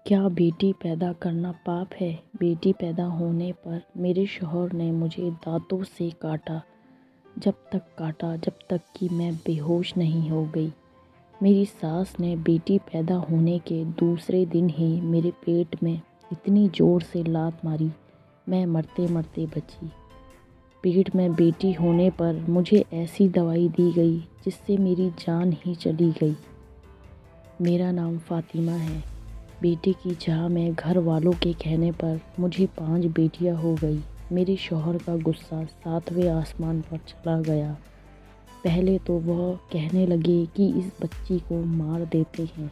क्या बेटी पैदा करना पाप है? बेटी पैदा होने पर मेरे शौहर ने मुझे दाँतों से काटा, जब तक कि मैं बेहोश नहीं हो गई। मेरी सास ने बेटी पैदा होने के दूसरे दिन ही मेरे पेट में इतनी ज़ोर से लात मारी, मैं मरते मरते बची। पेट में बेटी होने पर मुझे ऐसी दवाई दी गई जिससे मेरी जान ही चली गई। मेरा नाम फ़ातिमा है। बेटे की चाह में घर वालों के कहने पर मुझे 5 बेटियां हो गई। मेरे शौहर का गुस्सा 7वें आसमान पर चला गया। पहले तो वह कहने लगे कि इस बच्ची को मार देते हैं।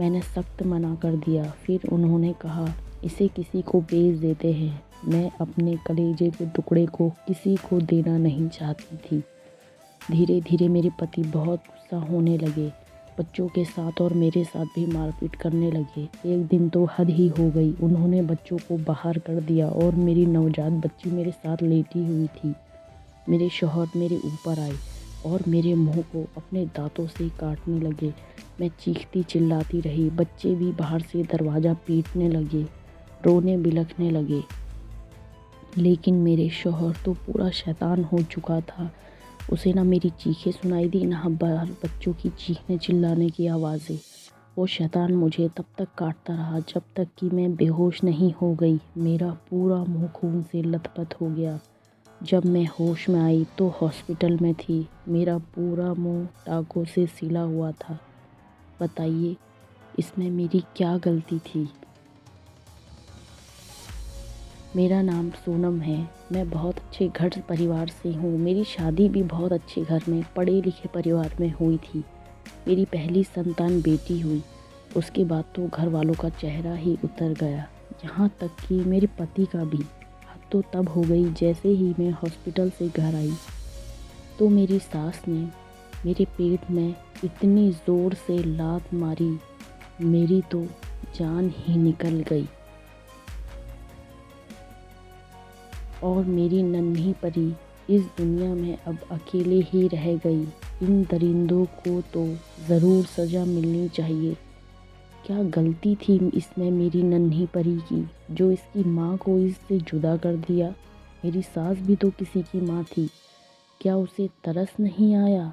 मैंने सख्त मना कर दिया। फिर उन्होंने कहा इसे किसी को बेच देते हैं। मैं अपने कलेजे के टुकड़े को किसी को देना नहीं चाहती थी। धीरे धीरे मेरे पति बहुत गुस्सा होने लगे। बच्चों के साथ और मेरे साथ भी मारपीट करने लगे। एक दिन तो हद ही हो गई। उन्होंने बच्चों को बाहर कर दिया और मेरी नवजात बच्ची मेरे साथ लेटी हुई थी। मेरे शौहर मेरे ऊपर आए और मेरे मुंह को अपने दांतों से काटने लगे। मैं चीखती चिल्लाती रही। बच्चे भी बाहर से दरवाज़ा पीटने लगे, रोने बिलखने लगे। लेकिन मेरे शौहर तो पूरा शैतान हो चुका था। उसे ना मेरी चीखें सुनाई दी, ना बाहर बच्चों की चीखने चिल्लाने की आवाज़ें। वो शैतान मुझे तब तक काटता रहा जब तक कि मैं बेहोश नहीं हो गई। मेरा पूरा मुंह खून से लथपथ हो गया। जब मैं होश में आई तो हॉस्पिटल में थी। मेरा पूरा मुंह टाँकों से सिला हुआ था। बताइए इसमें मेरी क्या गलती थी? मेरा नाम सोनम है। मैं बहुत अच्छे घर परिवार से हूँ। मेरी शादी भी बहुत अच्छे घर में, पढ़े लिखे परिवार में हुई थी। मेरी पहली संतान बेटी हुई। उसके बाद तो घर वालों का चेहरा ही उतर गया, यहाँ तक कि मेरे पति का भी। हद तो तब हो गई जैसे ही मैं हॉस्पिटल से घर आई तो मेरी सास ने मेरे पेट में इतनी ज़ोर से लात मारी, मेरी तो जान ही निकल गई। और मेरी नन्ही परी इस दुनिया में अब अकेले ही रह गई। इन दरिंदों को तो ज़रूर सज़ा मिलनी चाहिए। क्या गलती थी इसमें मेरी नन्ही परी की, जो इसकी माँ को इससे जुदा कर दिया? मेरी सास भी तो किसी की माँ थी। क्या उसे तरस नहीं आया?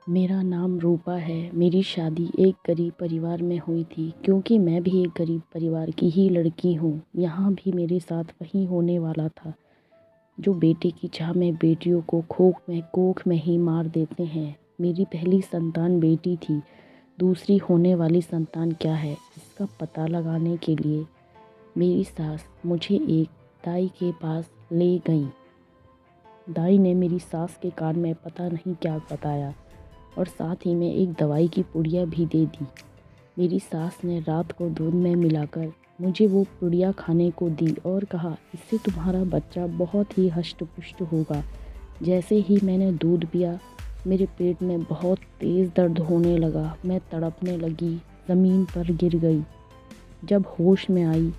मेरा नाम रूपा है। मेरी शादी एक गरीब परिवार में हुई थी, क्योंकि मैं भी एक गरीब परिवार की ही लड़की हूँ। यहाँ भी मेरे साथ वही होने वाला था। जो बेटे की चाह में बेटियों को कोख में ही मार देते हैं। मेरी पहली संतान बेटी थी। दूसरी होने वाली संतान क्या है, इसका पता लगाने के लिए मेरी सास मुझे एक दाई के पास ले गई। दाई ने मेरी सास के कान में पता नहीं क्या बताया और साथ ही में एक दवाई की पुड़िया भी दे दी। मेरी सास ने रात को दूध में मिलाकर मुझे वो पुड़िया खाने को दी और कहा इससे तुम्हारा बच्चा बहुत ही हष्ट पुष्ट होगा। जैसे ही मैंने दूध पिया, मेरे पेट में बहुत तेज़ दर्द होने लगा। मैं तड़पने लगी, ज़मीन पर गिर गई। जब होश में आई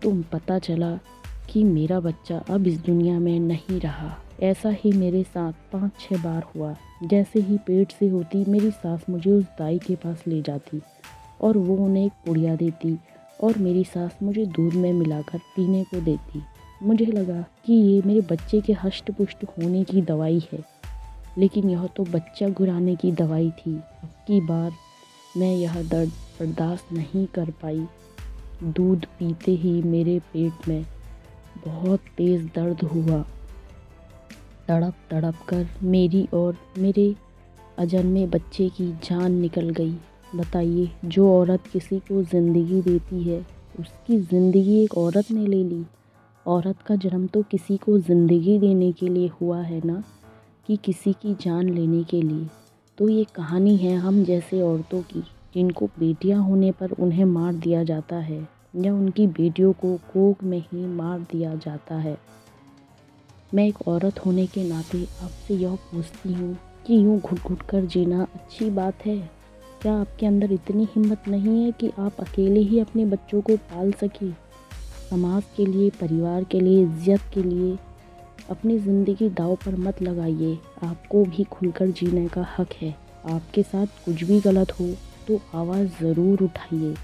तो पता चला कि मेरा बच्चा अब इस दुनिया में नहीं रहा। ऐसा ही मेरे साथ 5-6 बार हुआ। जैसे ही पेट से होती, मेरी सास मुझे उस दाई के पास ले जाती और वो उन्हें एक पुड़िया देती और मेरी सास मुझे दूध में मिलाकर पीने को देती। मुझे लगा कि ये मेरे बच्चे के हष्ट पुष्ट होने की दवाई है, लेकिन यह तो बच्चा गिराने की दवाई थी। अब की बार मैं यह दर्द बर्दाश्त नहीं कर पाई। दूध पीते ही मेरे पेट में बहुत तेज़ दर्द हुआ। तड़प तड़प कर मेरी और मेरे अजन्मे बच्चे की जान निकल गई। बताइए, जो औरत किसी को ज़िंदगी देती है, उसकी ज़िंदगी एक औरत ने ले ली। औरत का जन्म तो किसी को ज़िंदगी देने के लिए हुआ है ना, कि किसी की जान लेने के लिए। तो ये कहानी है हम जैसे औरतों की, जिनको बेटियां होने पर उन्हें मार दिया जाता है या उनकी बेटियों को कोख में ही मार दिया जाता है। मैं एक औरत होने के नाते आपसे यह पूछती हूँ कि यूँ घुट घुट कर जीना अच्छी बात है? क्या आपके अंदर इतनी हिम्मत नहीं है कि आप अकेले ही अपने बच्चों को पाल सकें? समाज के लिए, परिवार के लिए, इज्जत के लिए अपनी ज़िंदगी दांव पर मत लगाइए। आपको भी खुलकर जीने का हक है। आपके साथ कुछ भी गलत हो तो आवाज़ ज़रूर उठाइए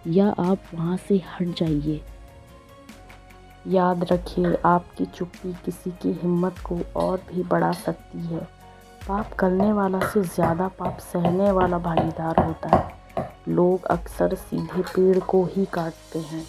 या आप वहाँ से हट जाइए। याद रखिए, आपकी चुप्पी किसी की हिम्मत को और भी बढ़ा सकती है। पाप करने वाला से ज़्यादा पाप सहने वाला भागीदार होता है। लोग अक्सर सीधे पेड़ को ही काटते हैं।